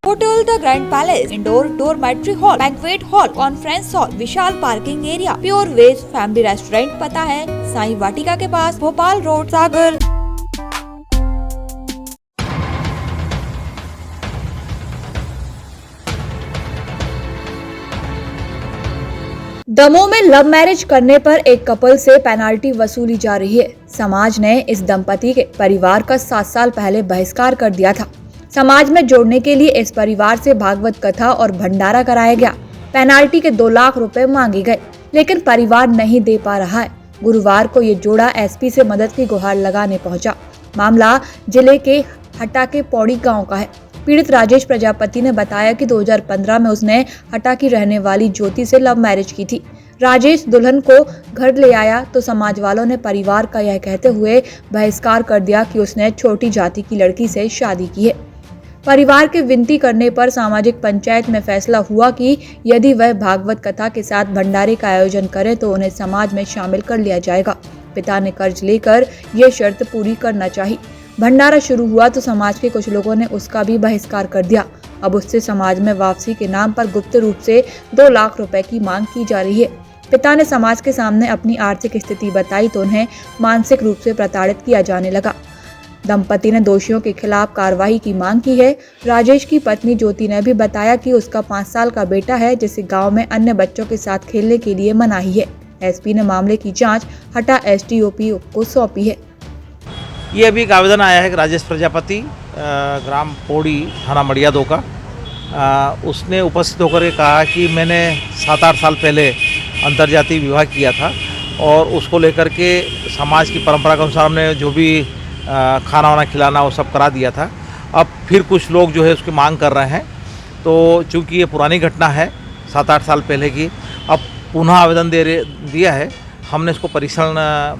Hotel the grand palace, indoor dormitory hall, banquet hall, conference hall, विशाल parking area, pure veg family restaurant. पता है साई वाटिका के पास, Bhopal road, Sagar. Damoh में लव मैरिज करने पर एक कपल से पेनाल्टी वसूली जा रही है। समाज ने इस दंपति के परिवार का 7 साल पहले बहिष्कार कर दिया था। समाज में जोड़ने के लिए इस परिवार से भागवत कथा और भंडारा कराया गया। पेनाल्टी के 2 लाख रुपए मांगे गए, लेकिन परिवार नहीं दे पा रहा है। गुरुवार को ये जोड़ा एसपी से मदद की गुहार लगाने पहुंचा। मामला जिले के हटा के पौड़ी गांव का है। पीड़ित राजेश प्रजापति ने बताया कि 2015 में उसने हटा की रहने वाली ज्योति से लव मैरिज की थी। राजेश दुल्हन को घर ले आया तो समाज वालों ने परिवार का यह कहते हुए बहिष्कार कर दिया कि उसने छोटी जाति की लड़की से शादी की है। परिवार के विनती करने पर सामाजिक पंचायत में फैसला हुआ कि यदि वह भागवत कथा के साथ भंडारे का आयोजन करे तो उन्हें समाज में शामिल कर लिया जाएगा। पिता ने कर्ज लेकर ये शर्त पूरी करना चाहिए। भंडारा शुरू हुआ तो समाज के कुछ लोगों ने उसका भी बहिष्कार कर दिया। अब उससे समाज में वापसी के नाम पर गुप्त रूप से 2 लाख रुपए की मांग की जा रही है। पिता ने समाज के सामने अपनी आर्थिक स्थिति बताई तो उन्हें मानसिक रूप से प्रताड़ित किया जाने लगा। दंपति ने दोषियों के खिलाफ कार्रवाई की मांग की है। राजेश की पत्नी ज्योति ने भी बताया कि उसका 5 साल का बेटा है जिसे गांव में अन्य बच्चों के साथ खेलने के लिए मनाही है। एसपी ने मामले की जांच हटा एसडीओपी को सौंपी है। ये अभी एक आवेदन आया है कि राजेश प्रजापति ग्राम पौड़ी थाना मड़ियादो का, उसने उपस्थित होकर के कहा कि मैंने 7-8 साल पहले अंतर्जातीय विवाह किया था और उसको लेकर के समाज की परंपरा के अनुसार हमने जो भी खाना वाना खिलाना वो सब करा दिया था। अब फिर कुछ लोग जो है उसकी मांग कर रहे हैं, तो चूँकि ये पुरानी घटना है 7-8 साल पहले की, अब पुनः आवेदन दिया है। हमने इसको परीक्षण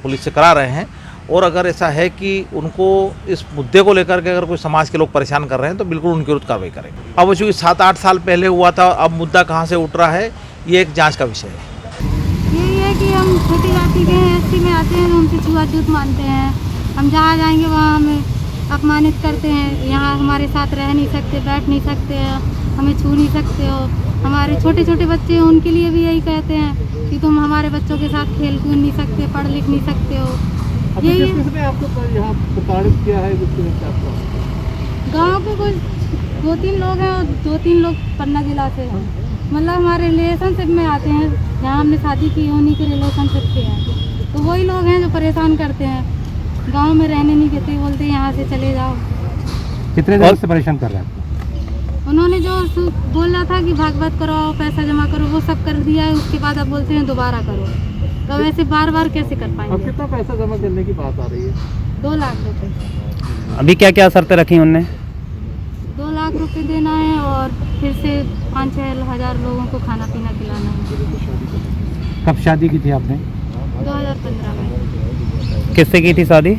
पुलिस से करा रहे हैं और अगर ऐसा है कि उनको इस मुद्दे को लेकर के अगर कोई समाज के लोग परेशान कर रहे हैं तो बिल्कुल उनके विरुद्ध कार्रवाई करेंगे। अब चूँकि 7-8 साल पहले हुआ था, अब मुद्दा कहाँ से उठ रहा है ये एक जांच का विषय है। यही है कि हम छोटी जाति के एससी में आते हैं तो उनसे छुआछूत मानते हैं। हम जहाँ जाएंगे वहाँ हमें अपमानित करते हैं। यहाँ हमारे साथ रह नहीं सकते, बैठ नहीं सकते, हमें छू नहीं सकते हो। हमारे छोटे छोटे बच्चे हैं उनके लिए भी यही कहते हैं कि तुम हमारे बच्चों के साथ खेल कूद नहीं सकते, पढ़ लिख नहीं सकते हो। यही किसने आपको यहाँ प्रताड़ित किया है? गाँव के कुछ 2-3 लोग हैं और 2-3 लोग पन्ना जिला से हैं। मतलब हमारे रिलेशनशिप में आते हैं, जहाँ हमने शादी की उन्हीं के रिलेशनशिप के हैं। तो वही लोग हैं जो परेशान करते हैं, गांव में रहने नहीं देते, बोलते हैं यहाँ से चले जाओ। कितने देर से परेशान कर रहे हैं? उन्होंने जो बोला था कि भागवत करो, पैसा जमा करो, वो सब कर दिया है। उसके बाद अब बोलते हैं दोबारा करो। तो वैसे बार कैसे कर पाएंगे? अब कितना पैसा जमा करने की बात आ रही है? 2 लाख रुपए। अभी क्या क्या शर्तें रखी उनने? 2 लाख रुपए देना है और फिर से 5-6 हज़ार लोगों को खाना पीना खिलाना है। कब शादी की थी आपने? 2015 में। किससे की थी शादी?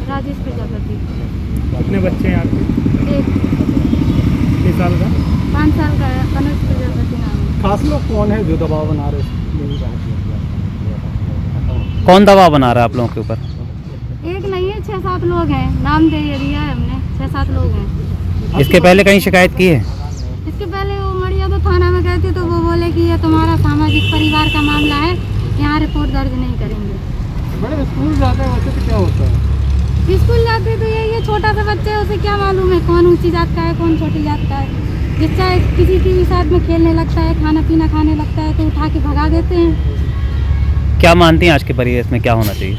राजेश प्रजापति। कितने बच्चे हैं आपके? 1 कितने साल का? 5 साल का है। अनुज प्रजापति नाम है। खास लोग कौन है जो दबाव बना रहे हैं? कौन दबाव बना रहा है आप लोगों के ऊपर? एक नहीं है, 6-7 लोग हैं। नाम दे दिया है हमने, 6-7 लोग हैं। इसके पहले कहीं शिकायत की है? इसके पहले वो मड़ियादो थाना में गए थे तो वो बोले कि ये तुम्हारा सामाजिक परिवार का मामला है, यहाँ रिपोर्ट दर्ज नहीं करेंगे। मैडम स्कूल जाते हैं वैसे तो क्या होता है? स्कूल जाते तो यही है, छोटा सा बच्चा है, उसे क्या मालूम है कौन ऊंची जात का है कौन छोटी जात का है। बच्चा किसी के भी साथ में खेलने लगता है, खाना पीना खाने लगता है तो उठा के भगा देते हैं। क्या मानती हैं आज के परिवेश में क्या होना चाहिए?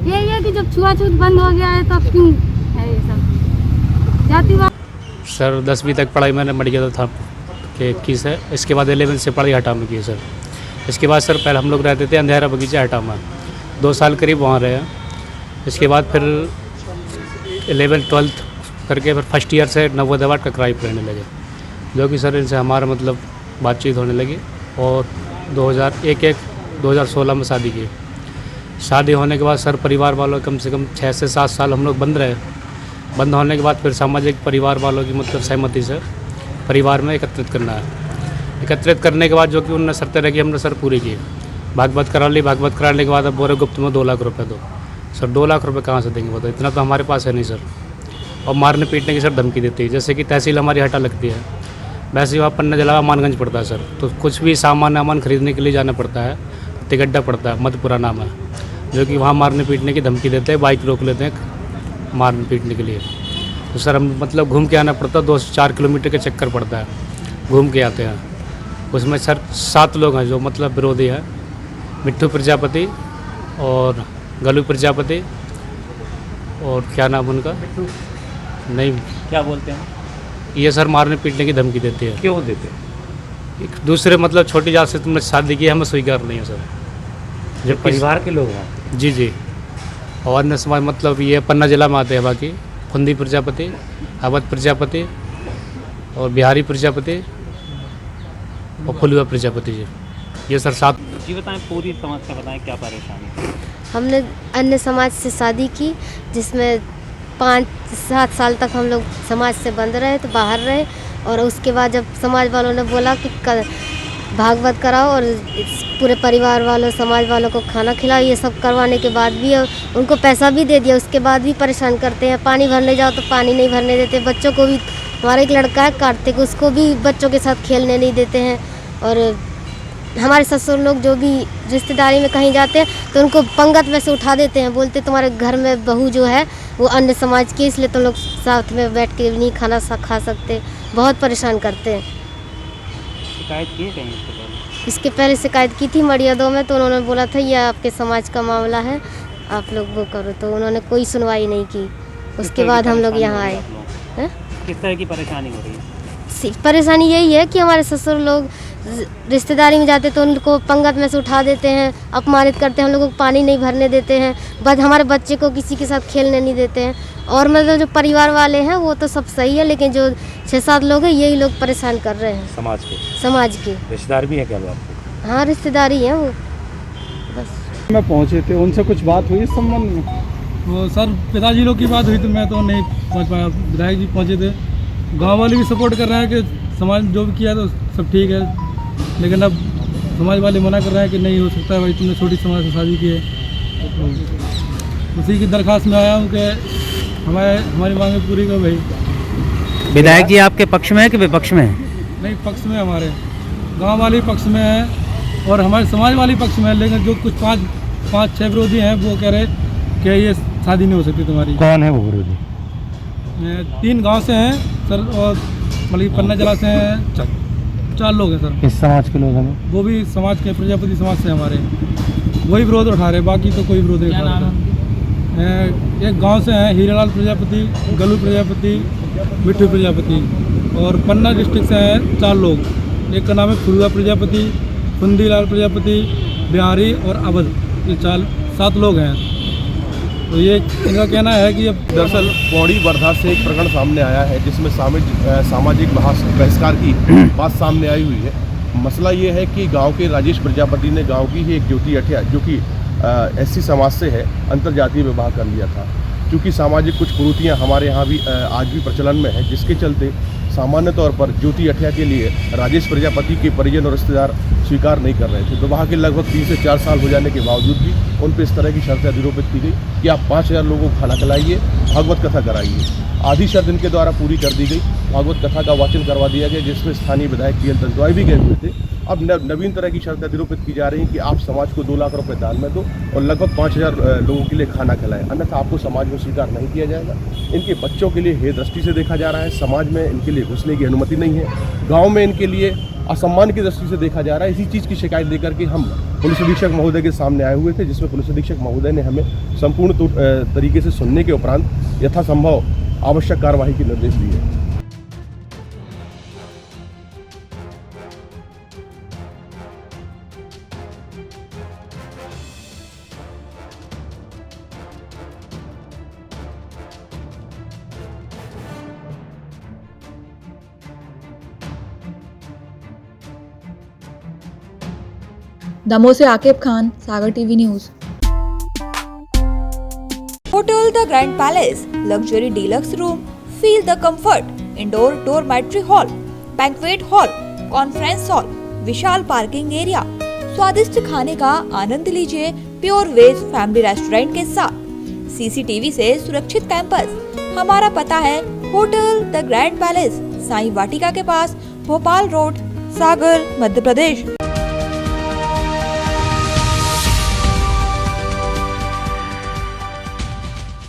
यही है कि जब छुआछूत बंद हो गया है तो अब क्यों है ये सब जातिवाद। सर 10वीं तक पढ़ाई मैंने मड़ियादो था के की सर। इसके बाद 11वीं से पढ़ाई हटा में की सर। इसके बाद सर पहले हम लोग रहते थे अंधेरा बगीचा हटा में, 2 साल करीब वहाँ रहे। इसके बाद फिर 11th-12th करके फिर फर्स्ट ईयर से नवोदय वार्ड का क्राइम रहने लगे, जो कि सर इनसे हमारा मतलब बातचीत होने लगी और 2016 में शादी की। शादी होने के बाद सर परिवार वालों कम से कम 6 से 7 साल हम लोग बंद रहे। बंद होने के बाद फिर सामाजिक परिवार वालों की मतलब सहमति से परिवार में एकत्रित करना है। एकत्रित करने के बाद जो कि उन्होंने शर्तें रखी हमने सर पूरी की। भागवत करा ली। भागवत कराने के बाद अब बोरे गुप्त में 2 लाख रुपए दो। सर 2 लाख रुपए कहाँ से देंगे बताओ? इतना तो हमारे पास है नहीं सर। और मारने पीटने की सर धमकी देती है। जैसे कि तहसील हमारी हटा लगती है, वैसे ही वहाँ पन्ना जलावा मानगंज पड़ता है सर। तो कुछ भी सामान खरीदने के लिए जाना पड़ता है, तिगड्डा पड़ता है, मधुपुरा नाम है, जो कि वहाँ मारने पीटने की धमकी देते हैं, बाइक रोक लेते हैं मारने पीटने के लिए। तो सर हम मतलब घूम के आना पड़ता है, 2 से 4 किलोमीटर का चक्कर पड़ता है, घूम के आते हैं। उसमें सर 7 लोग हैं जो मतलब विरोधी है, मिट्टू प्रजापति और गलू प्रजापति और क्या नाम उनका नहीं, क्या बोलते हैं? ये सर मारने पीटने की धमकी देती है। क्यों देते हैं? एक दूसरे मतलब छोटी जात से तुमने शादी की है, हमें स्वीकार नहीं है सर। जो परिवार के लोग हैं? जी जी। और अन्य समाज मतलब ये पन्ना जिला में आते हैं, बाकी फुंदी प्रजापति, अवध प्रजापति और बिहारी प्रजापति और फुलुआ प्रजापति जी, ये सर 7। जी बताएं, पूरी समस्या बताएं, क्या परेशानी? हमने अन्य समाज से शादी की, जिसमें 5-7 साल तक हम लोग समाज से बंद रहे, तो बाहर रहे। और उसके बाद जब समाज वालों ने बोला कि भागवत कराओ और पूरे परिवार वालों समाज वालों को खाना खिलाओ, ये सब करवाने के बाद भी उनको पैसा भी दे दिया, उसके बाद भी परेशान करते हैं। पानी भरने जाओ तो पानी नहीं भरने देते, बच्चों को भी, हमारा एक लड़का है कार्तिक, उसको भी बच्चों के साथ खेलने नहीं देते हैं। और हमारे ससुर लोग जो भी रिश्तेदारी में कहीं जाते हैं तो उनको पंगत में से उठा देते हैं, बोलते तुम्हारे घर में बहू जो है वो अन्य समाज की, इसलिए तुम लोग साथ में बैठ के नहीं खाना खा सकते। बहुत परेशान करते हैं। शिकायत की है कहीं इसके पहले? इसके पहले शिकायत की थी मड़िया 2 में, तो उन्होंने बोला था ये आपके समाज का मामला है, आप लोग वो करो, तो उन्होंने कोई सुनवाई नहीं की। उसके बाद हम लोग यहाँ आए। किस तरह की परेशानी हो रही है? परेशानी यही है कि हमारे ससुर लोग रिश्तेदारी में जाते तो उनको पंगत में से उठा देते हैं, अपमानित करते हैं, हम लोगों को पानी नहीं भरने देते हैं, बस हमारे बच्चे को किसी के साथ खेलने नहीं देते हैं। और मतलब जो परिवार वाले हैं वो तो सब सही है, लेकिन जो 6-7 लोग हैं यही लोग परेशान कर रहे हैं। समाज के रिश्तेदार भी है क्या वो आपको? हाँ, रिश्तेदारी हैं वो। बस मैं पहुँचे थे, उनसे कुछ बात हुई इस संबंध में? वो सर पिताजी लोग की बात हुई तो मैं तो नहीं पहुँच पाया, विधायक जी पहुँचे थे। गांव वाले भी सपोर्ट कर रहे हैं कि समाज जो भी किया तो सब ठीक है, लेकिन अब समाज वाले मना कर रहे हैं कि नहीं हो सकता है, भाई तुमने छोटी समाज से शादी की है। तो उसी की दरख्वास्त में आया हूँ कि हमारी मांगें पूरी करो भाई। विधायक जी आपके पक्ष में है कि विपक्ष में है? नहीं, पक्ष में, हमारे गांव वाले पक्ष में है और हमारे समाज वाले पक्ष में है, लेकिन जो कुछ 5-6 विरोधी हैं वो कह रहे कि ये शादी नहीं हो सकती तुम्हारी। कौन है वो विरोधी? 3 गांव से हैं सर, और मतलब पन्ना जिला से हैं 4 लोग हैं सर। किस समाज के लोग हैं? वो भी समाज के, प्रजापति समाज से हमारे, वही विरोध उठा रहे, बाकी तो कोई विरोध नहीं उठा रहा। एक गांव से हैं हीरालाल प्रजापति, गलू प्रजापति, मिट्टू प्रजापति, और पन्ना डिस्ट्रिक्ट से हैं 4 लोग। एक का नाम है फुलुआ प्रजापति, फुंदीलाल प्रजापति, बिहारी और अवध, ये 7 लोग हैं। तो ये इनका कहना है कि अब दरअसल पौड़ी वर्धा से एक प्रकरण सामने आया है जिसमें सामाजिक बहिष्कार की बात सामने आई हुई है। मसला ये है कि गांव के राजेश प्रजापति ने गांव की ही एक ज्योति अठिया, जो कि एससी समाज से है, अंतर्जातीय विवाह कर लिया था। क्योंकि सामाजिक कुछ कुरीतियाँ हमारे यहाँ भी आज भी प्रचलन में है, जिसके चलते सामान्य तौर पर ज्योति अठिया के लिए राजेश प्रजापति के परिजन और रिश्तेदार स्वीकार नहीं कर रहे थे। विवाह के लगभग 3 से 4 साल हो जाने के बावजूद भी उन पर इस तरह की शर्तें अधिरोपित की गई कि आप 5000 लोगों को खाना खिलाइए, भागवत कथा कराइए। आधी शर्त इनके द्वारा पूरी कर दी गई, भागवत कथा का वाचन करवा दिया गया, जिसमें स्थानीय विधायक PL दंतवाई भी गए हुए थे। अब नवीन तरह की शर्तें अधिरोपित की जा रही हैं कि आप समाज को 2 लाख रुपए दान में दो और लगभग 5000 लोगों के लिए खाना खिलाएं, अन्यथा आपको समाज में स्वीकार नहीं किया जाएगा। इनके बच्चों के लिए हे दृष्टि से देखा जा रहा है, समाज में इनके लिए घुसने की अनुमति नहीं है, गाँव में इनके लिए असम्मान की दृष्टि से देखा जा रहा है। इसी चीज़ की शिकायत देकर के हम पुलिस अधीक्षक महोदय के सामने आए हुए थे, जिसमें पुलिस अधीक्षक महोदय ने हमें संपूर्ण तरीके से सुनने के उपरांत यथासंभव आवश्यक कार्रवाई के निर्देश दिए। दमोह से Aqib Khan, Sagar TV news. Hotel The Grand Palace, luxury deluxe room, feel the comfort, indoor dormitory hall, banquet hall, conference hall, Vishal parking area, स्वादिष्ट खाने का आनंद लीजिए प्योर वेज फैमिली रेस्टोरेंट के साथ, CCTV से सुरक्षित कैंपस, हमारा पता है hotel the grand palace, Sai Vatika के पास, भोपाल रोड, सागर, मध्य प्रदेश।